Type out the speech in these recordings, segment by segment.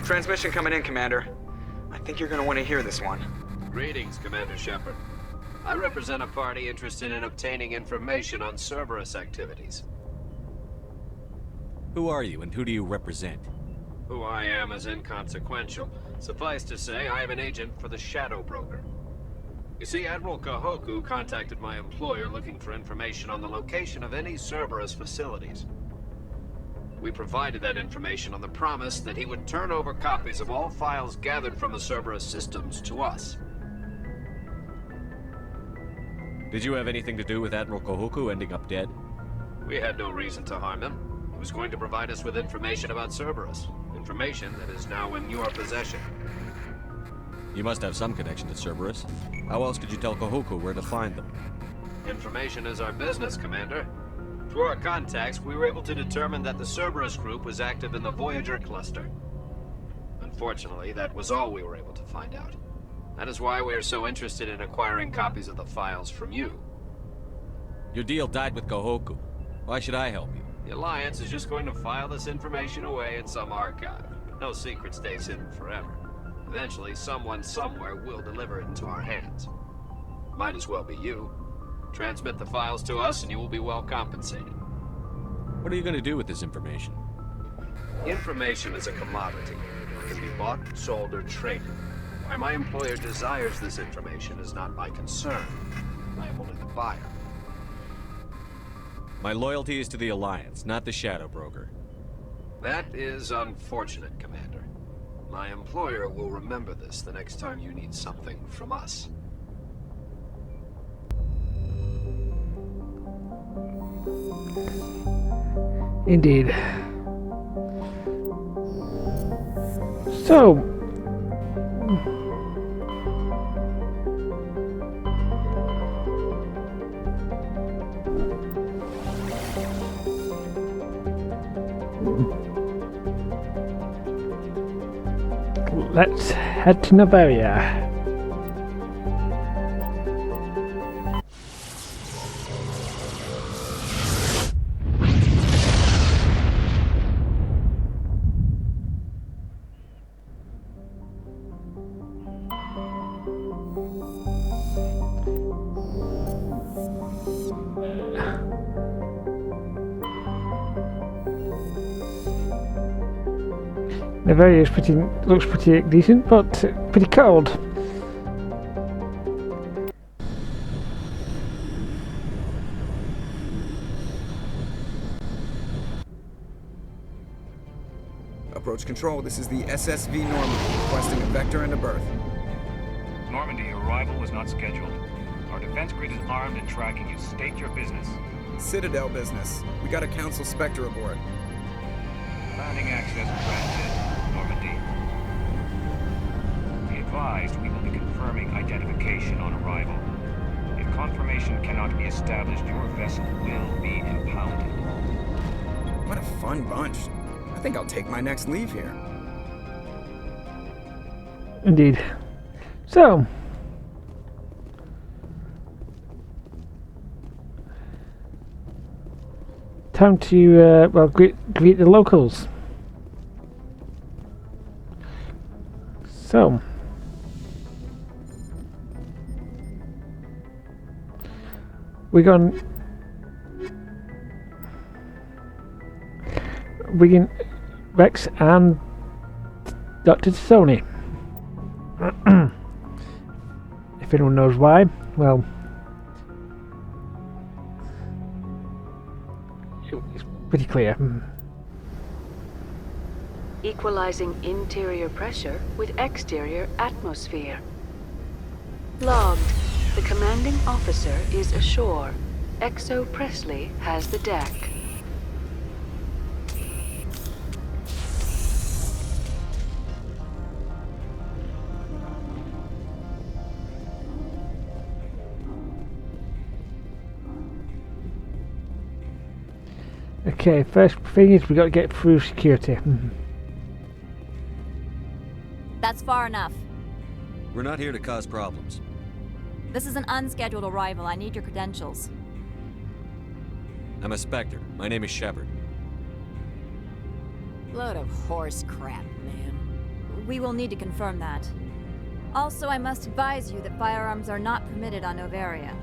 Transmission coming in, Commander. I think you're gonna want to hear this one. Greetings, Commander Shepard. I represent a party interested in obtaining information on Cerberus activities. Who are you, and who do you represent? Who I am is inconsequential. Suffice to say, I am an agent for the Shadow Broker. You see, Admiral Kahoku contacted my employer looking for information on the location of any Cerberus facilities. We provided that information on the promise that he would turn over copies of all files gathered from the Cerberus systems to us. Did you have anything to do with Admiral Kahoku ending up dead? We had no reason to harm him. He was going to provide us with information about Cerberus. Information that is now in your possession. You must have some connection to Cerberus. How else could you tell Kahoku where to find them? Information is our business, Commander. Through our contacts, we were able to determine that the Cerberus group was active in the Voyager cluster. Unfortunately, that was all we were able to find out. That is why we are so interested in acquiring copies of the files from you. Your deal died with Kahoku. Why should I help you? The Alliance is just going to file this information away in some archive. No secret stays hidden forever. Eventually, someone somewhere will deliver it into our hands. Might as well be you. Transmit the files to us and you will be well compensated. What are you going to do with this information? Information is a commodity. It can be bought, sold, or traded. Why my employer desires this information is not my concern. I am only the buyer. My loyalty is to the Alliance, not the Shadow Broker. That is unfortunate, Commander. My employer will remember this the next time you need something from us. Indeed. So, let's head to Noveria. Noveria is looks pretty decent, but pretty cold. Approach control, this is the SSV Normandy, requesting a vector and a berth. Normandy, your arrival was not scheduled. Our defense grid is armed and tracking you. State your business. Citadel business. We got a Council Spectre aboard. Landing access granted, Normandy. Be advised, we will be confirming identification on arrival. If confirmation cannot be established, your vessel will be impounded. What a fun bunch. I think I'll take my next leave here. Indeed. So, time to well greet the locals. So, we can Rex and Dr. Sony. If anyone knows why, well, it's pretty clear. Equalizing interior pressure with exterior atmosphere. Logged. The commanding officer is ashore. Exo Presley has the deck. Okay, first thing is we got to get through security. That's far enough. We're not here to cause problems. This is an unscheduled arrival. I need your credentials. I'm a Spectre. My name is Shepard. Load of horse crap, man. We will need to confirm that. Also, I must advise you that firearms are not permitted on Noveria.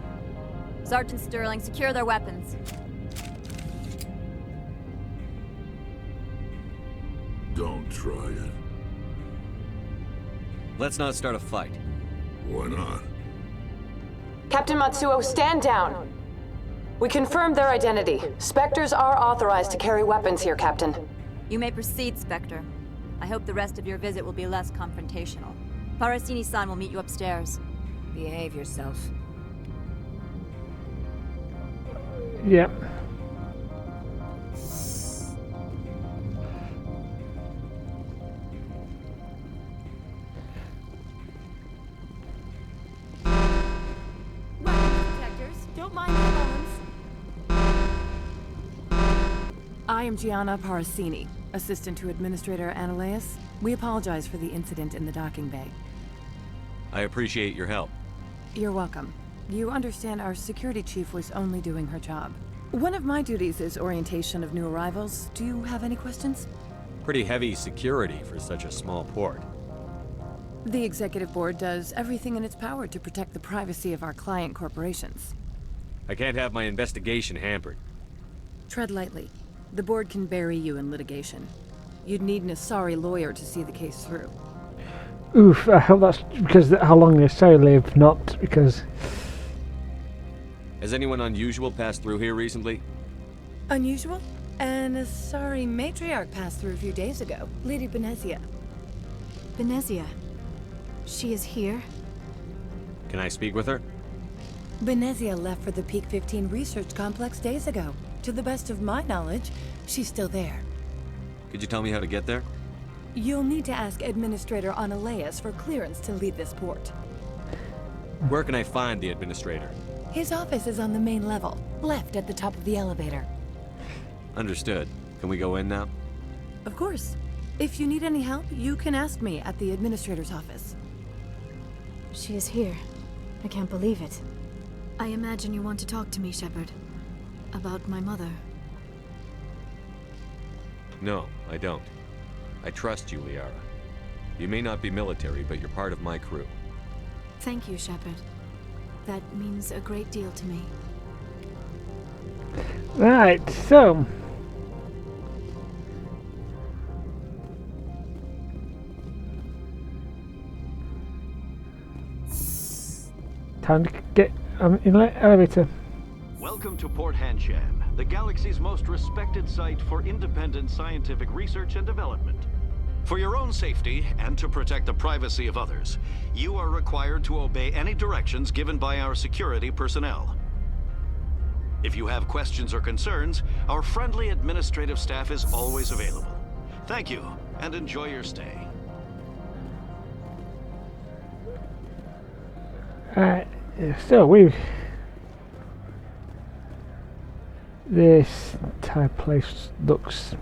Sergeant Sterling, secure their weapons. Don't try it. Let's not start a fight. Why not? Captain Matsuo, stand down! We confirmed their identity. Spectres are authorized to carry weapons here, Captain. You may proceed, Spectre. I hope the rest of your visit will be less confrontational. Parasini-san will meet you upstairs. Behave yourself. Yeah. Don't mind the bones. I am Gianna Parasini, assistant to Administrator Ananias. We apologize for the incident in the docking bay. I appreciate your help. You're welcome. You understand our security chief was only doing her job. One of my duties is orientation of new arrivals. Do you have any questions? Pretty heavy security for such a small port. The executive board does everything in its power to protect the privacy of our client corporations. I can't have my investigation hampered. Tread lightly. The board can bury you in litigation. You'd need an Asari lawyer to see the case through. Oof, I hope that's because how long they say live, not because... Has anyone unusual passed through here recently? Unusual? An Asari Matriarch passed through a few days ago. Lady Benezia. Benezia? She is here? Can I speak with her? Benezia left for the Peak 15 research complex days ago. To the best of my knowledge, she's still there. Could you tell me how to get there? You'll need to ask Administrator Ananias for clearance to leave this port. Where can I find the administrator? His office is on the main level, left at the top of the elevator. Understood. Can we go in now? Of course. If you need any help, you can ask me at the Administrator's office. She is here. I can't believe it. I imagine you want to talk to me, Shepard. About my mother. No, I don't. I trust you, Liara. You may not be military, but you're part of my crew. Thank you, Shepard. That means a great deal to me. Right, so... time to get in the elevator. Welcome to Port Hanshan, the galaxy's most respected site for independent scientific research and development. For your own safety, and to protect the privacy of others, you are required to obey any directions given by our security personnel. If you have questions or concerns, our friendly administrative staff is always available. Thank you, and enjoy your stay. So this entire place looks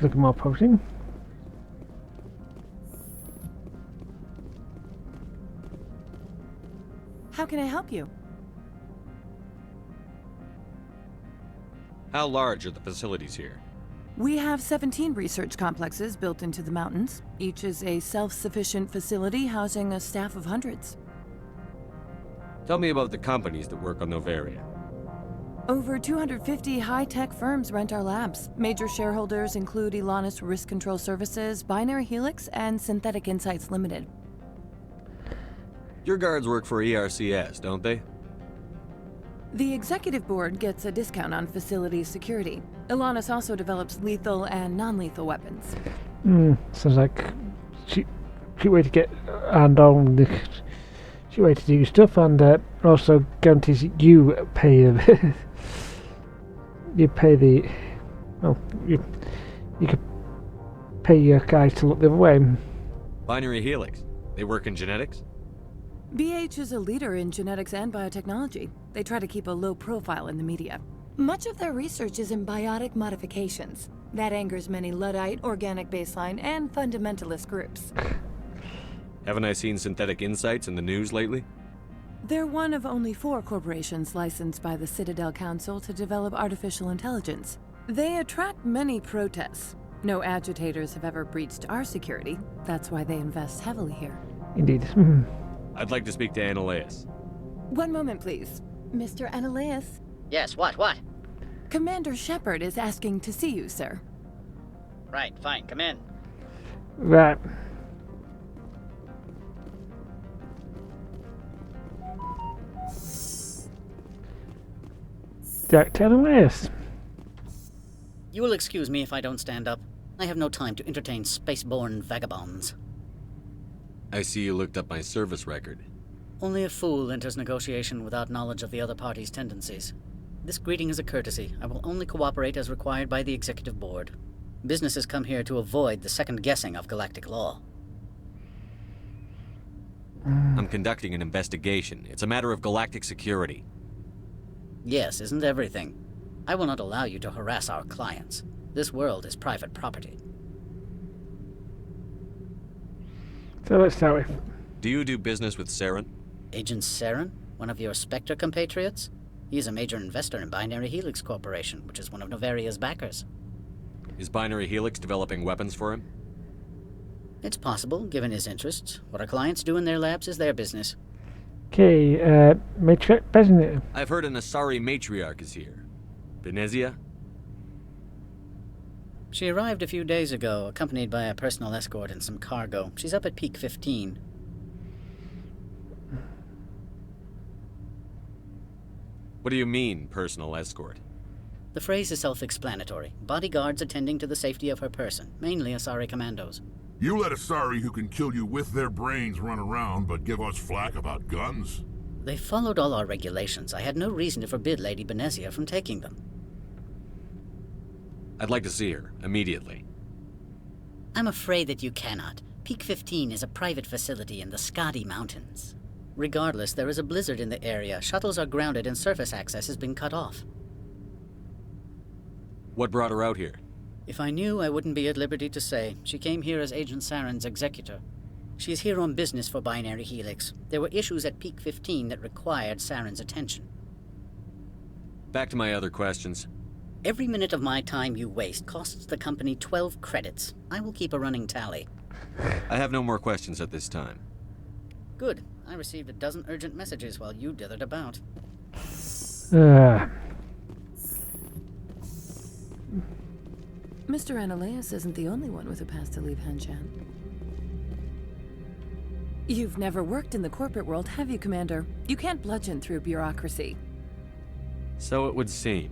looking more promising. How can I help you? How large are the facilities here? We have 17 research complexes built into the mountains. Each is a self-sufficient facility housing a staff of hundreds. Tell me about the companies that work on Noveria. Over 250 high-tech firms rent our labs. Major shareholders include Elanis Risk Control Services, Binary Helix, and Synthetic Insights Limited. Your guards work for ERCS, don't they? The executive board gets a discount on facility security. Elanis also develops lethal and non-lethal weapons. Sounds like cheap way to get hand on the cheap way to do stuff, and also guarantees you pay the you pay the you could pay your guys to look the other way. Binary Helix. They work in genetics? BH is a leader in genetics and biotechnology. They try to keep a low profile in the media. Much of their research is in biotic modifications. That angers many Luddite, organic baseline, and fundamentalist groups. Haven't I seen Synthetic Insights in the news lately? They're one of only 4 corporations licensed by the Citadel Council to develop artificial intelligence. They attract many protests. No agitators have ever breached our security. That's why they invest heavily here. Indeed. I'd like to speak to Annaleus. One moment, please. Mr. Annaleus? Yes, what? Commander Shepard is asking to see you, sir. Right, fine, come in. Right. Dr. Annaleus. You will excuse me if I don't stand up. I have no time to entertain spaceborne vagabonds. I see you looked up my service record. Only a fool enters negotiation without knowledge of the other party's tendencies. This greeting is a courtesy. I will only cooperate as required by the Executive Board. Businesses come here to avoid the second guessing of galactic law. I'm conducting an investigation. It's a matter of galactic security. Yes, isn't everything? I will not allow you to harass our clients. This world is private property. So let's start with... Do you do business with Saren? Agent Saren? One of your Spectre compatriots? He is a major investor in Binary Helix Corporation, which is one of Noveria's backers. Is Binary Helix developing weapons for him? It's possible, given his interests. What our clients do in their labs is their business. Okay, Matriarch President. I've heard an Asari Matriarch is here. Venezia? She arrived a few days ago, accompanied by a personal escort and some cargo. She's up at Peak 15. What do you mean, personal escort? The phrase is self-explanatory. Bodyguards attending to the safety of her person, mainly Asari commandos. You let Asari who can kill you with their brains run around, but give us flack about guns? They followed all our regulations. I had no reason to forbid Lady Venezia from taking them. I'd like to see her, immediately. I'm afraid that you cannot. Peak 15 is a private facility in the Skadi Mountains. Regardless, there is a blizzard in the area. Shuttles are grounded and surface access has been cut off. What brought her out here? If I knew, I wouldn't be at liberty to say. She came here as Agent Saren's executor. She is here on business for Binary Helix. There were issues at Peak 15 that required Saren's attention. Back to my other questions. Every minute of my time you waste costs the company 12 credits. I will keep a running tally. I have no more questions at this time. Good. I received a dozen urgent messages while you dithered about. Mr. Annaleus isn't the only one with a pass to leave Hanshan. You've never worked in the corporate world, have you, Commander? You can't bludgeon through bureaucracy. So it would seem.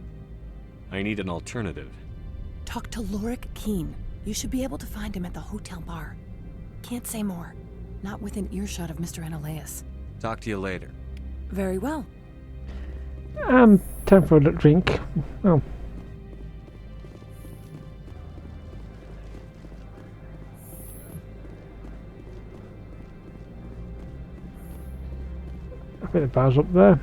I need an alternative. Talk to Lorik Keen. You should be able to find him at the hotel bar. Can't say more. Not within earshot of Mr. Annaleus. Talk to you later. Very well. Time for a drink. Oh. A bit of bars up there.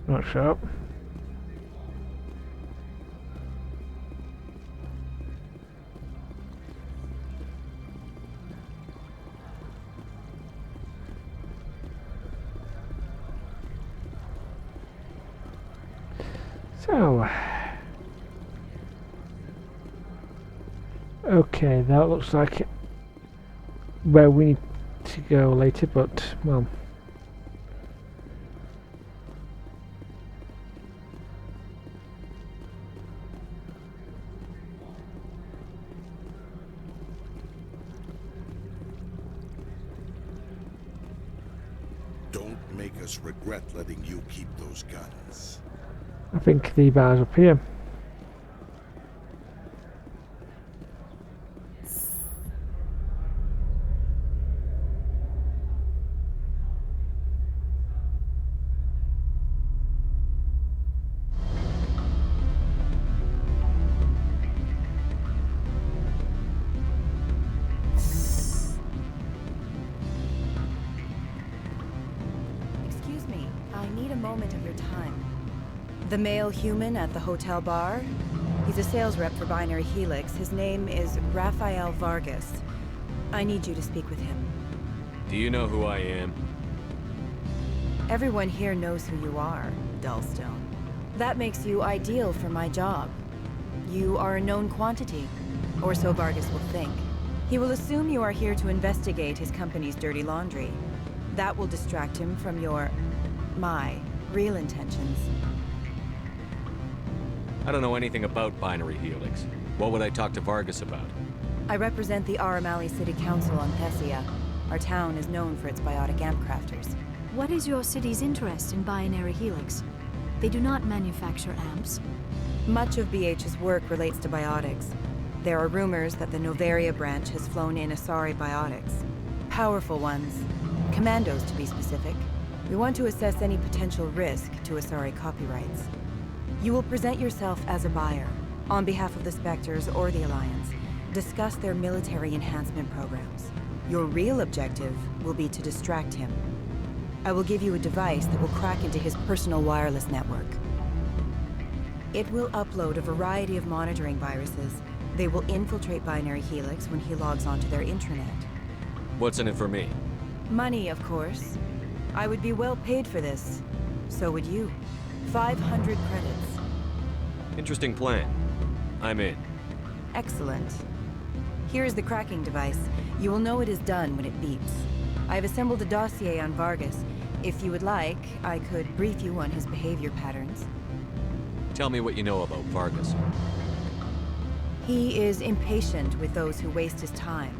Not sharp. So, okay, that looks like where we need to go later, but well. Don't make us regret letting you keep those guns. I think the bar's up here. moment of your time. The male human at the hotel bar? He's a sales rep for Binary Helix. His name is Rafael Vargas. I need you to speak with him. Do you know who I am? Everyone here knows who you are, Dullstone. That makes you ideal for my job. You are a known quantity, or so Vargas will think. He will assume you are here to investigate his company's dirty laundry. That will distract him from my real intentions. I don't know anything about Binary Helix. What would I talk to Vargas about? I represent the Aramali City Council on Thessia. Our town is known for its biotic amp crafters. What is your city's interest in Binary Helix? They do not manufacture amps. Much of BH's work relates to biotics. There are rumors that the Noveria branch has flown in Asari biotics. Powerful ones. Commandos, to be specific. We want to assess any potential risk to Asari copyrights. You will present yourself as a buyer, on behalf of the Spectres or the Alliance. Discuss their military enhancement programs. Your real objective will be to distract him. I will give you a device that will crack into his personal wireless network. It will upload a variety of monitoring viruses. They will infiltrate Binary Helix when he logs onto their intranet. What's in it for me? Money, of course. I would be well paid for this. So would you. 500 credits. Interesting plan. I'm in. Excellent. Here is the cracking device. You will know it is done when it beeps. I have assembled a dossier on Vargas. If you would like, I could brief you on his behavior patterns. Tell me what you know about Vargas. He is impatient with those who waste his time.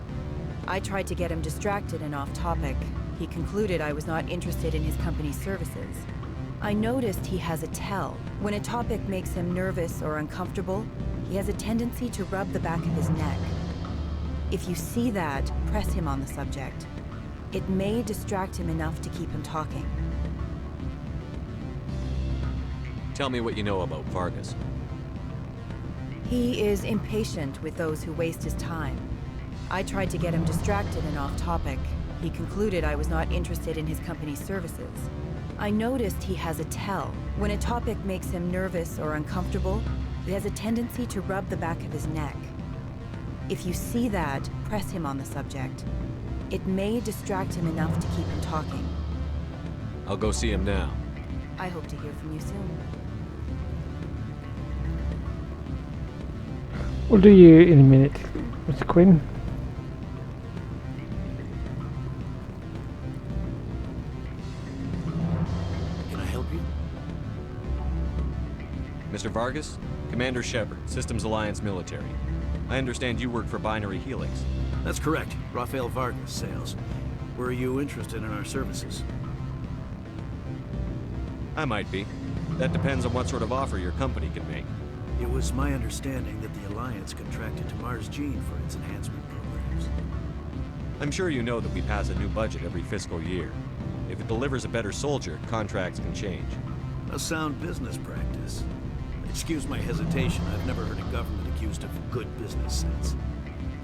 I tried to get him distracted and off topic. He concluded I was not interested in his company's services. I noticed he has a tell. When a topic makes him nervous or uncomfortable, he has a tendency to rub the back of his neck. If you see that, press him on the subject. It may distract him enough to keep him talking. Tell me what you know about Vargas. He is impatient with those who waste his time. I tried to get him distracted and off topic. He concluded I was not interested in his company's services. I noticed he has a tell. When a topic makes him nervous or uncomfortable, he has a tendency to rub the back of his neck. If you see that, press him on the subject. It may distract him enough to keep him talking. I'll go see him now. I hope to hear from you soon. We'll do you in a minute, Mr. Quinn. Can I help you? Mr. Vargas? Commander Shepard, Systems Alliance Military. I understand you work for Binary Helix. That's correct. Rafael Vargas, sales. Were you interested in our services? I might be. That depends on what sort of offer your company can make. It was my understanding that the Alliance contracted to Mars Gene for its enhancement programs. I'm sure you know that we pass a new budget every fiscal year. If it delivers a better soldier, contracts can change. A sound business practice. Excuse my hesitation, I've never heard a government accused of good business sense.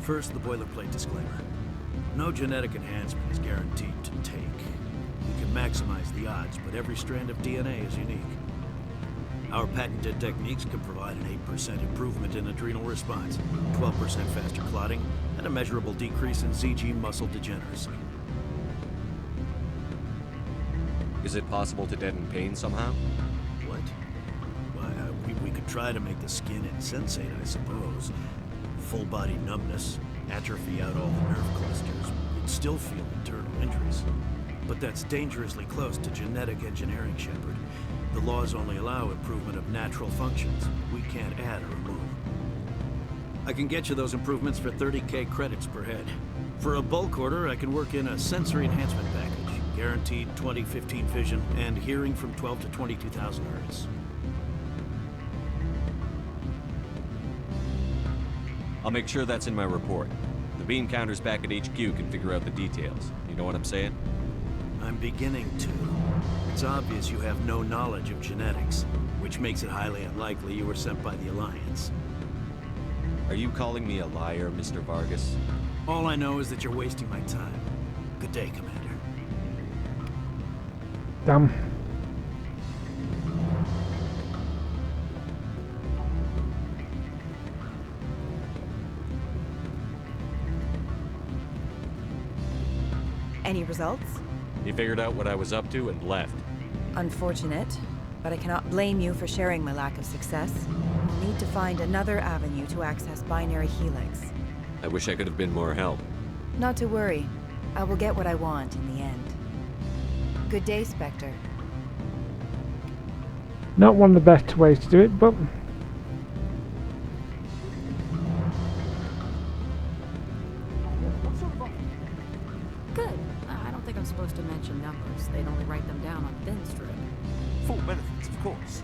First, the boilerplate disclaimer. No genetic enhancement is guaranteed to take. We can maximize the odds, but every strand of DNA is unique. Our patented techniques can provide an 8% improvement in adrenal response, 12% faster clotting, and a measurable decrease in ZG muscle degeneracy. Is it possible to deaden pain somehow? What? Why, we could try to make the skin insensate, I suppose. Full body numbness, atrophy out all the nerve clusters. You'd still feel internal injuries. But that's dangerously close to genetic engineering, Shepard. The laws only allow improvement of natural functions. We can't add or remove. I can get you those improvements for 30K credits per head. For a bulk order, I can work in a sensory enhancement package. Guaranteed 20/15 vision and hearing from 12 to 22,000 hertz. I'll make sure that's in my report. The beam counters back at HQ can figure out the details. You know what I'm saying? I'm beginning to. It's obvious you have no knowledge of genetics, which makes it highly unlikely you were sent by the Alliance. Are you calling me a liar, Mr. Vargas? All I know is that you're wasting my time. Good day, Commander. Damn. Any results? He figured out what I was up to and left. Unfortunate, but I cannot blame you for sharing my lack of success. We'll need to find another avenue to access Binary Helix. I wish I could have been more help. Not to worry. I will get what I want in the end. Good day, Spectre. Not one of the best ways to do it, but Good. I don't think I'm supposed to mention numbers. They'd only write them down on thin strip. Full benefits, of course.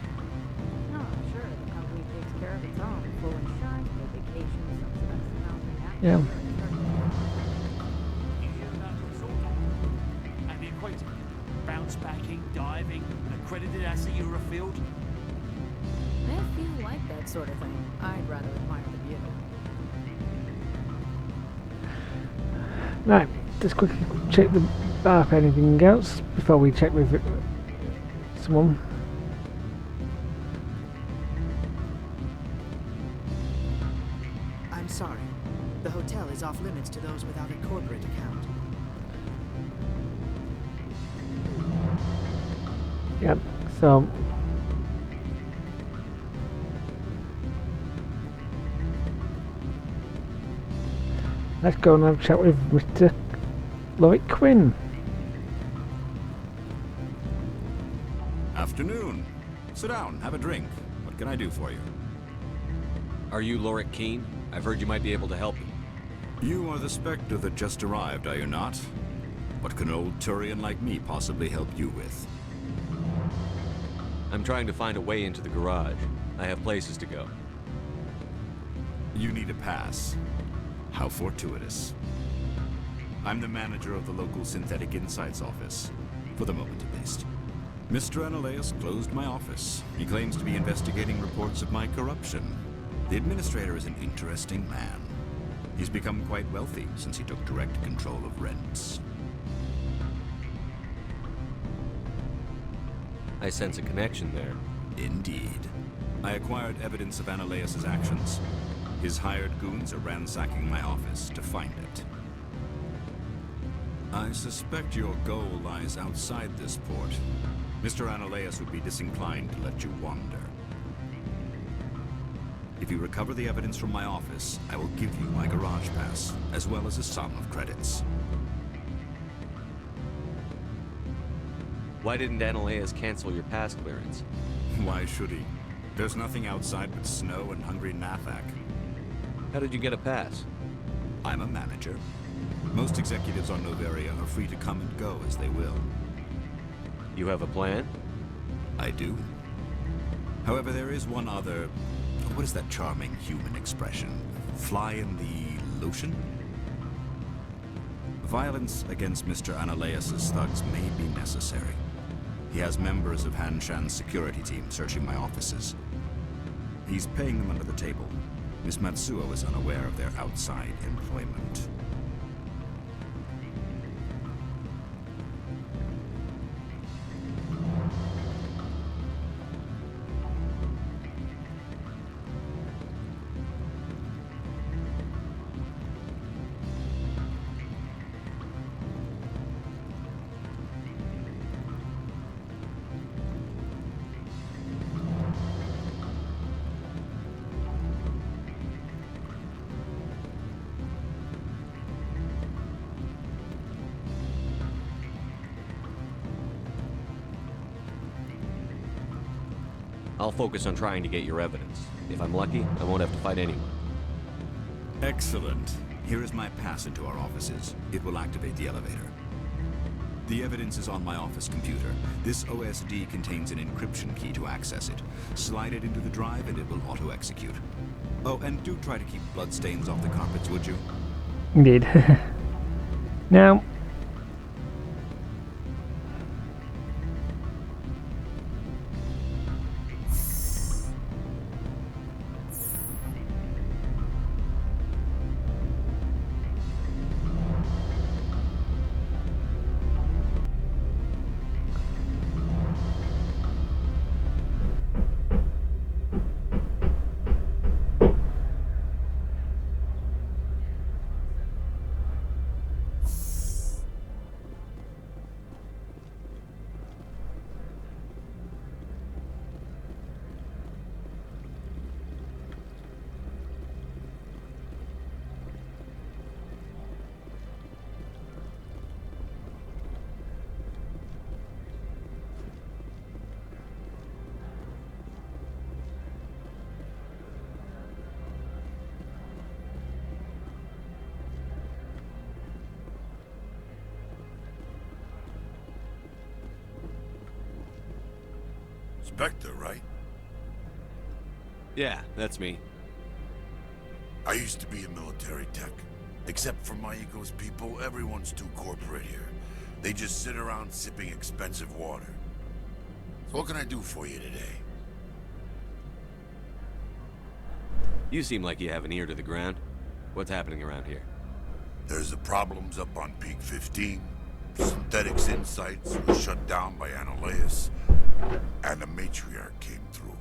No, sure. The company takes care of its own. Full insurance, paid vacations, subsidized housing. yeah. You hear about the resort? And the equator. Bounce backing, diving, an accredited tali'zorah field. If you like that sort of thing, I'd rather admire the view. Right, just quickly check the bar for anything else before we check with someone. I'm sorry. The hotel is off limits to those without a corporate account. Yep, so let's go and have a chat with Mr. Lloyd Quinn. Afternoon. Sit down, have a drink. What can I do for you? Are you Lorik Keene? I've heard you might be able to help me. You are the Spectre that just arrived, are you not? What can an old Turian like me possibly help you with? I'm trying to find a way into the garage. I have places to go. You need a pass. How fortuitous. I'm the manager of the local Synthetic Insights office. For the moment, at least. Mr. Analaeus closed my office. He claims to be investigating reports of my corruption. The administrator is an interesting man. He's become quite wealthy since he took direct control of rents. I sense a connection there. Indeed. I acquired evidence of Analaeus' actions. His hired goons are ransacking my office to find it. I suspect your goal lies outside this port. Mr. Analaeus would be disinclined to let you wander. If you recover the evidence from my office, I will give you my garage pass, as well as a sum of credits. Why didn't Analaeus cancel your pass clearance? Why should he? There's nothing outside but snow and hungry Nathak. How did you get a pass? I'm a manager. Most executives on Noveria are free to come and go as they will. You have a plan? I do. However, there is one other... What is that charming human expression? Fly in the lotion? Violence against Mr. Analaeus' thugs may be necessary. He has members of Han Shan's security team searching my offices. He's paying them under the table. Miss Matsuo is unaware of their outside employment. I'll focus on trying to get your evidence. If I'm lucky, I won't have to fight anyone. Excellent. Here is my pass into our offices. It will activate the elevator. The evidence is on my office computer. This OSD contains an encryption key to access it. Slide it into the drive and it will auto-execute. Oh, and do try to keep bloodstains off the carpets, would you? Indeed. Now, Spectre, right? Yeah, that's me. I used to be a military tech. Except for my ego's people, everyone's too corporate here. They just sit around sipping expensive water. So what can I do for you today? You seem like you have an ear to the ground. What's happening around here? There's the problems up on Peak 15. Synthetics Insights was shut down by Annihilus. And the Matriarch came through.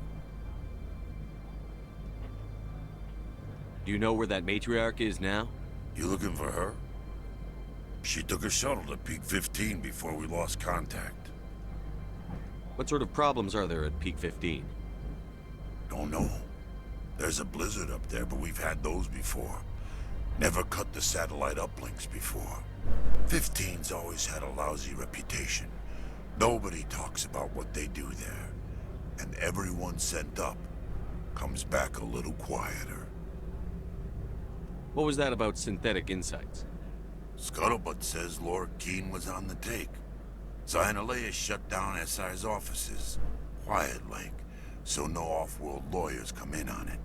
Do you know where that Matriarch is now? You looking for her? She took a shuttle to Peak 15 before we lost contact. What sort of problems are there at Peak 15? Don't know. There's a blizzard up there, but we've had those before. Never cut the satellite uplinks before. 15's always had a lousy reputation. Nobody talks about what they do there. And everyone sent up comes back a little quieter. What was that about Synthetic Insights? Scuttlebutt says Lord Keene was on the take. Annihilus shut down SI's offices. Quiet-like, so no off-world lawyers come in on it.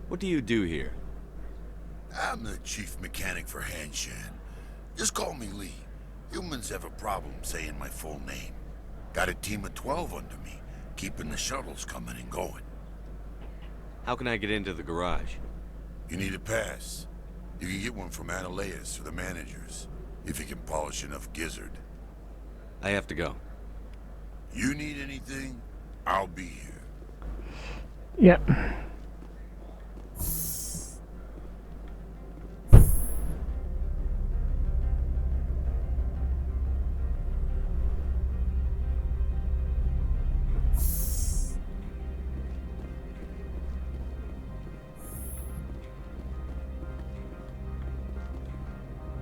What do you do here? I'm the chief mechanic for Hanshan. Just call me Lee. Humans have a problem saying my full name. Got a team of 12 under me, keeping the shuttles coming and going. How can I get into the garage? You need a pass. You can get one from Annihilus or the managers, if you can polish enough gizzard. I have to go. You need anything, I'll be here. Yep.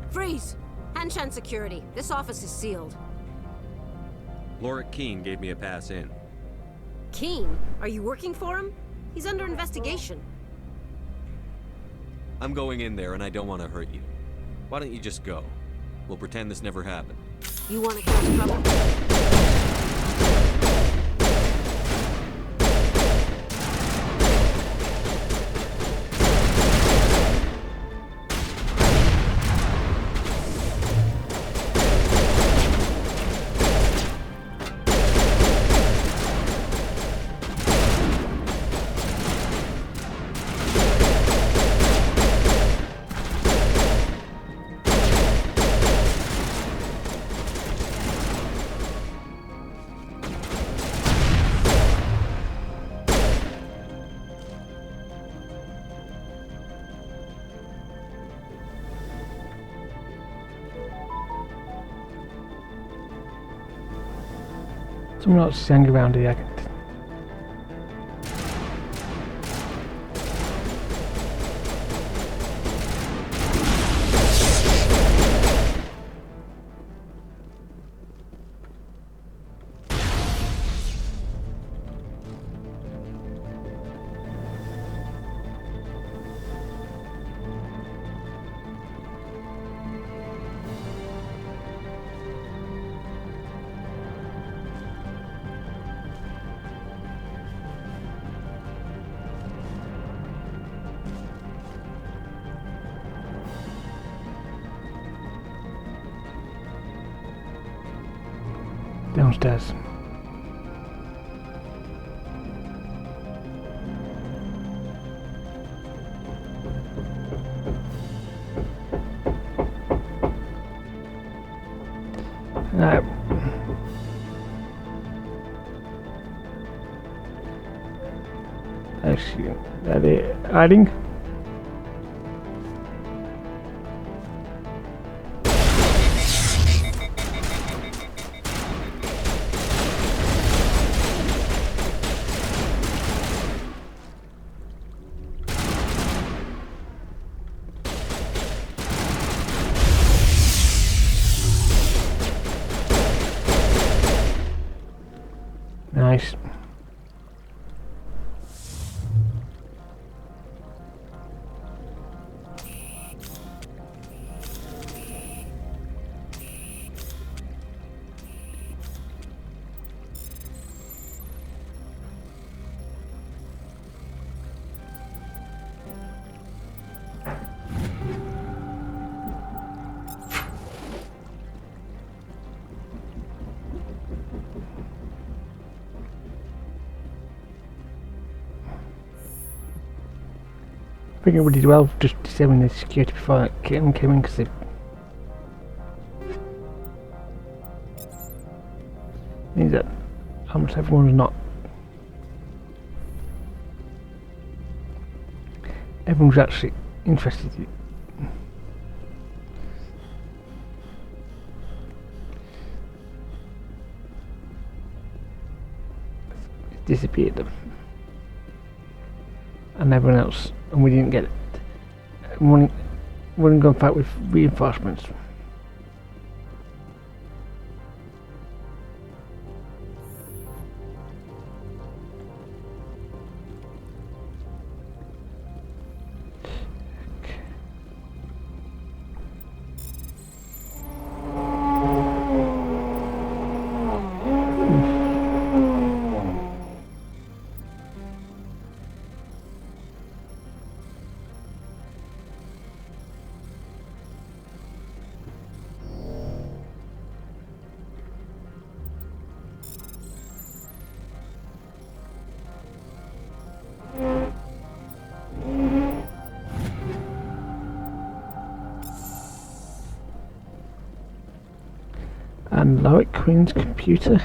Freeze! Hanshan security. This office is sealed. Lord Keene gave me a pass in. Keene? Are you working for him? He's under investigation. I'm going in there and I don't want to hurt you. Why don't you just go? We'll pretend this never happened. You want to cause trouble? Someone else is hanging around here. Downstairs. No. Actually, are they hiding? Nice. think it would do well just disabling the security before that came in, because it means that almost everyone's not. Everyone's actually interested in it. Disappeared them, and everyone else, and we didn't get it. Wouldn't go back with reinforcements. And Loic Queen's computer.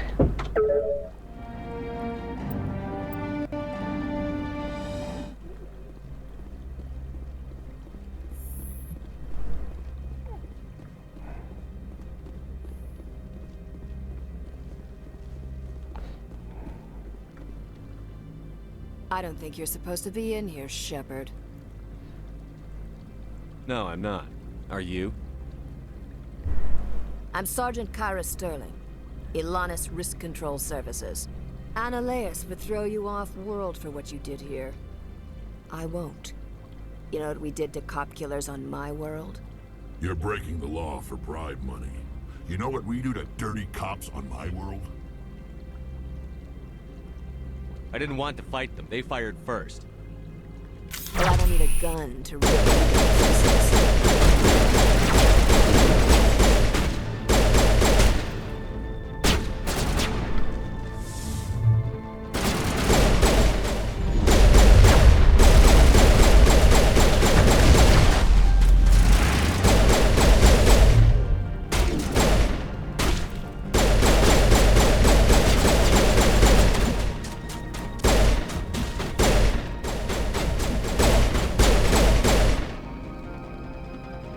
I don't think you're supposed to be in here, Shepard. No, I'm not. Are you? I'm Sergeant Kyra Sterling, Ilanis Risk Control Services. Annaleus would throw you off-world for what you did here. I won't. You know what we did to cop killers on my world? You're breaking the law for bribe money. You know what we do to dirty cops on my world? I didn't want to fight them. They fired first. Well, I don't need a gun to rip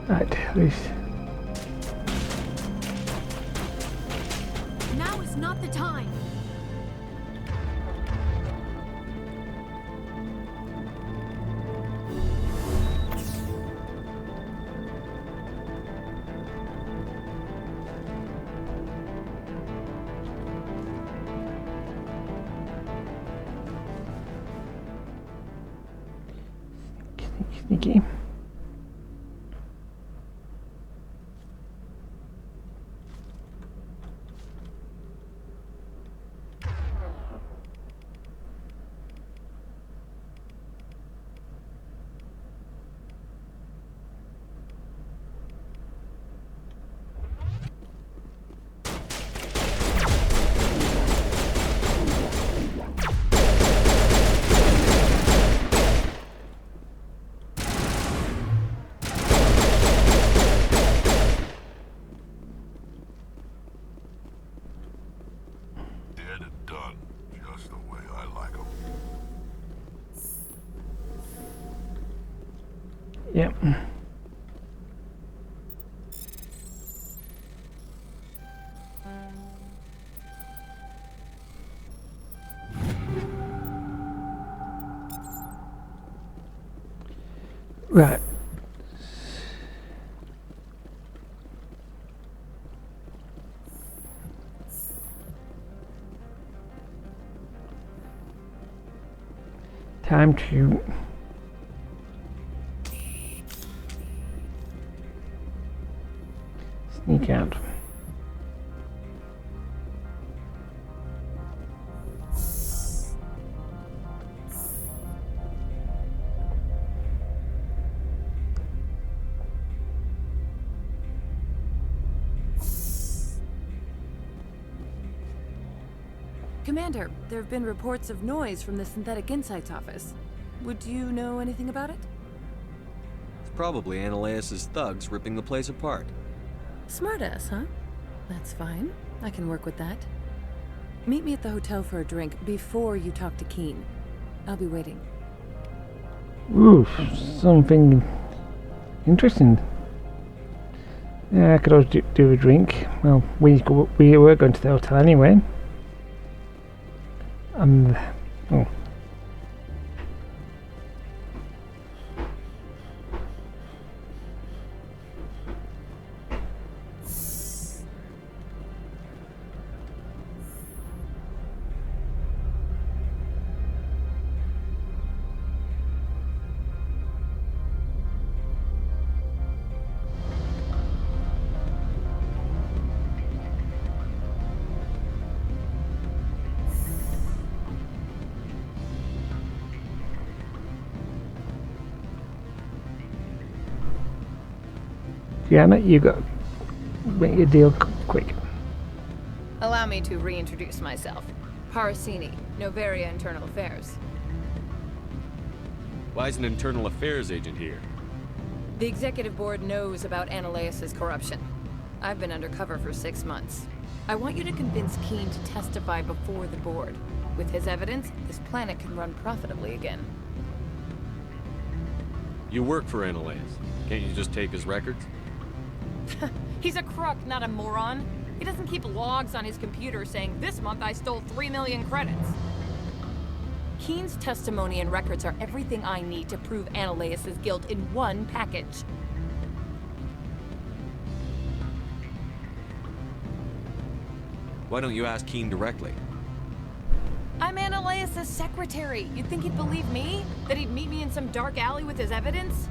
At least. Now is not the time. Sneaky. Yep. Right. Time to sneak out. Commander, there have been reports of noise from the Synthetic Insights office. Would you know anything about it? Probably Ananias' thugs ripping the place apart. Smartass, huh? That's fine. I can work with that. Meet me at the hotel for a drink before you talk to Keen. I'll be waiting. Ooh, something interesting. Yeah, I could always do a drink. Well, we were going to the hotel anyway. Oh. Diana, you got make your deal quick. Allow me to reintroduce myself. Parasini, Noveria Internal Affairs. Why is an internal affairs agent here? The executive board knows about Ananias' corruption. I've been undercover for 6 months. I want you to convince Keen to testify before the board. With his evidence, this planet can run profitably again. You work for Ananias. Can't you just take his records? He's a crook, not a moron. He doesn't keep logs on his computer saying, "This month I stole 3 million credits." Keen's testimony and records are everything I need to prove Ananias' guilt in one package. Why don't you ask Keen directly? I'm Ananias' secretary. You'd think he'd believe me? That he'd meet me in some dark alley with his evidence?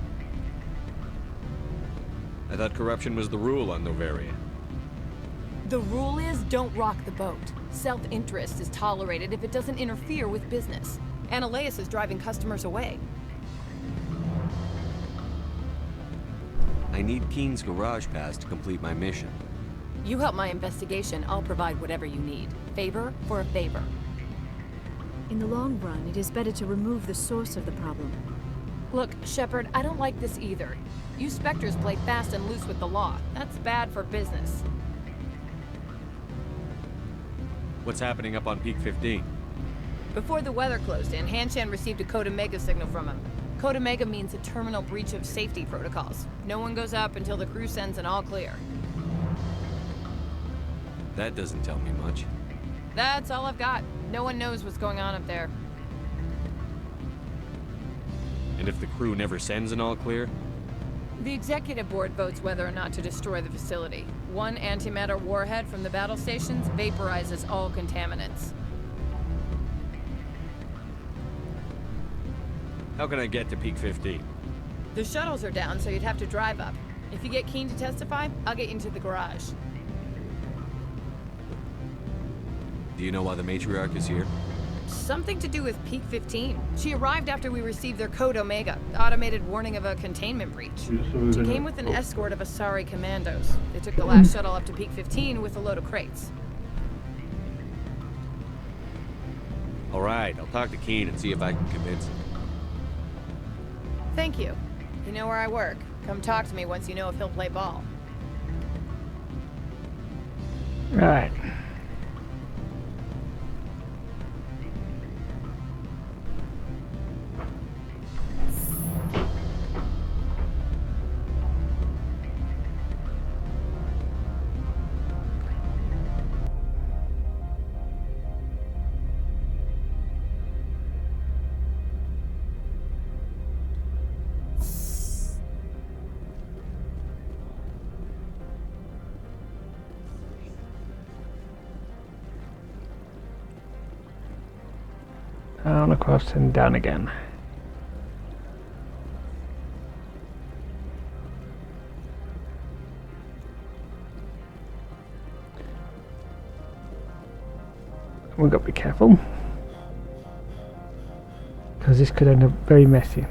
I thought corruption was the rule on Noveria. The rule is, don't rock the boat. Self-interest is tolerated if it doesn't interfere with business. Ananias is driving customers away. I need Keen's garage pass to complete my mission. You help my investigation, I'll provide whatever you need. Favor for a favor. In the long run, it is better to remove the source of the problem. Look, Shepard, I don't like this either. You Spectres play fast and loose with the law. That's bad for business. What's happening up on Peak 15? Before the weather closed in, Hanshan received a Code Omega signal from him. Code Omega means a terminal breach of safety protocols. No one goes up until the crew sends an all clear. That doesn't tell me much. That's all I've got. No one knows what's going on up there. And if the crew never sends an all clear? The executive board votes whether or not to destroy the facility. One antimatter warhead from the battle stations vaporizes all contaminants. How can I get to Peak 15? The shuttles are down, so you'd have to drive up. If you get Keen to testify, I'll get you into the garage. Do you know why the Matriarch is here? Something to do with Peak 15. She arrived after we received their Code Omega, automated warning of a containment breach. She came with an escort of Asari commandos. They took the last shuttle up to Peak 15 with a load of crates. Alright, I'll talk to Keen and see if I can convince him. Thank you. You know where I work. Come talk to me once you know if he'll play ball. Right. Down, across, and down again. We've got to be careful, because this could end up very messy.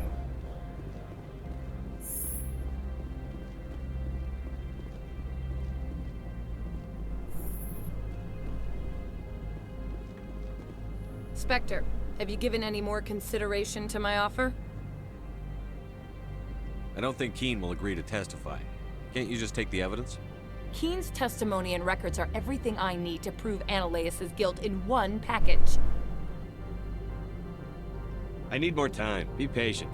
Spectre, have you given any more consideration to my offer? I don't think Keen will agree to testify. Can't you just take the evidence? Keen's testimony and records are everything I need to prove Ananias' guilt in one package. I need more time. Be patient.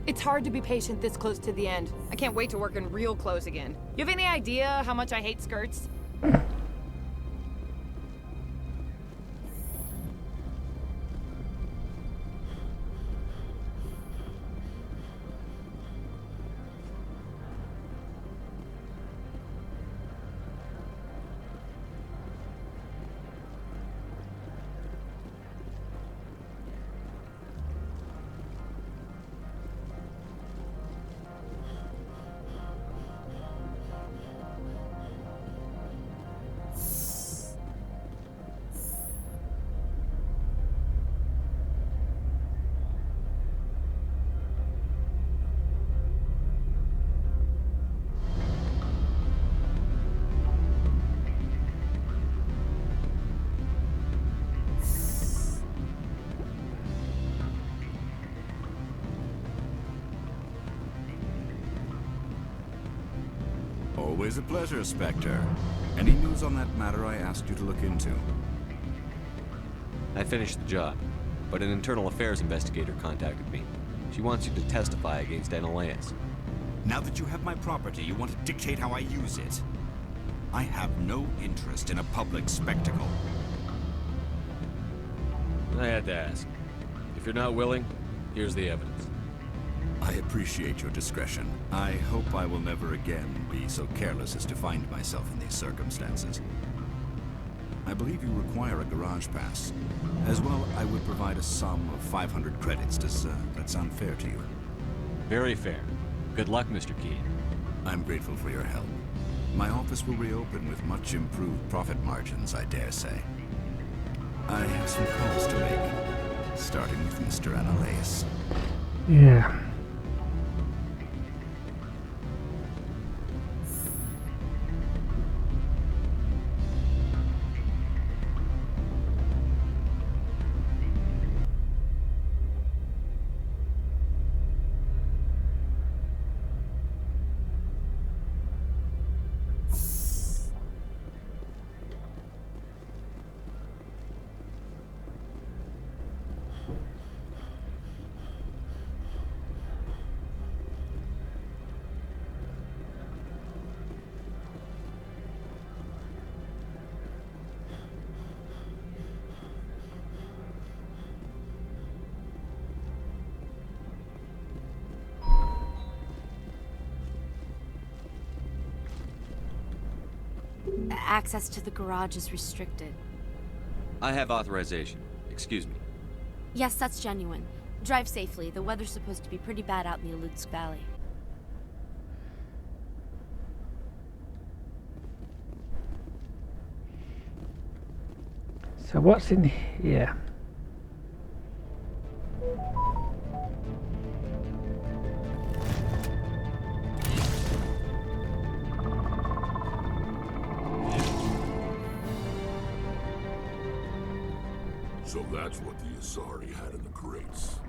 It's hard to be patient this close to the end. I can't wait to work in real clothes again. You have any idea how much I hate skirts? Always a pleasure, Spectre. Any news on that matter I asked you to look into? I finished the job, but an internal affairs investigator contacted me. She wants you to testify against Ananias. Now that you have my property, you want to dictate how I use it? I have no interest in a public spectacle. I had to ask. If you're not willing, here's the evidence. I appreciate your discretion. I hope I will never again be so careless as to find myself in these circumstances. I believe you require a garage pass. As well, I would provide a sum of 500 credits. Does that sound fair to you? Very fair. Good luck, Mr. Keen. I'm grateful for your help. My office will reopen with much improved profit margins, I dare say. I have some calls to make, starting with Mr. Ananias. Yeah. Access to the garage is restricted. I have authorization. Excuse me. Yes, that's genuine. Drive safely. The weather's supposed to be pretty bad out in the Alutsk Valley. So what's in here? So that's what the Asari had in the crates.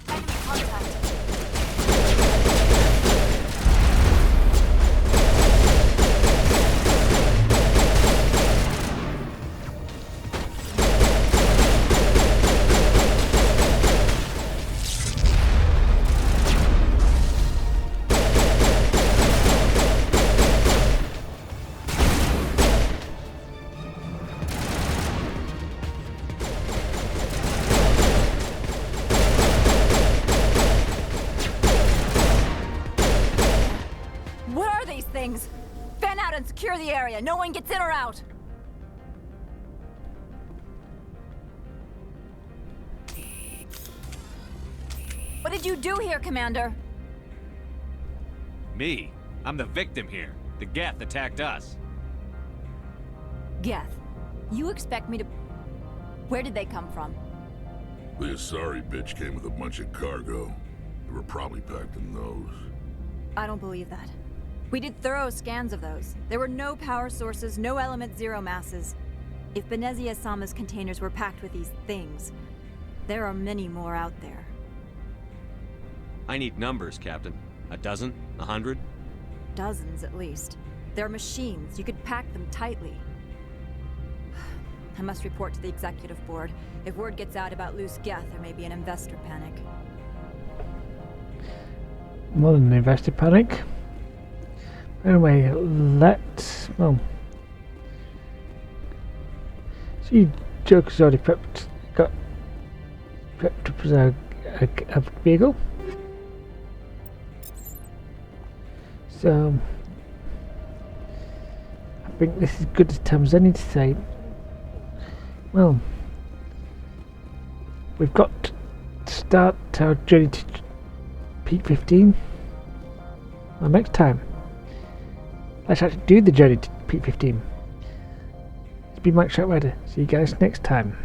Enemy contact. Fan out and secure the area. No one gets in or out. What did you do here, Commander? Me? I'm the victim here. The Geth attacked us. Geth, you expect me to... Where did they come from? The Asari bitch came with a bunch of cargo. They were probably packed in those. I don't believe that. We did thorough scans of those. There were no power sources, no element zero masses. If Benezia Sama's containers were packed with these things, there are many more out there. I need numbers, Captain. A dozen? 100? Dozens, at least. They're machines. You could pack them tightly. I must report to the executive board. If word gets out about loose Geth, there may be an investor panic. More than an investor panic. Anyway, let's... well... see, Joker's already prepped up as a vehicle. So... I think this is good as time as any to say, well, we've got to start our journey to Peak 15. Well, next time, let's actually do the journey to Peak 15. It's been Mike Sharkrider. See you guys next time.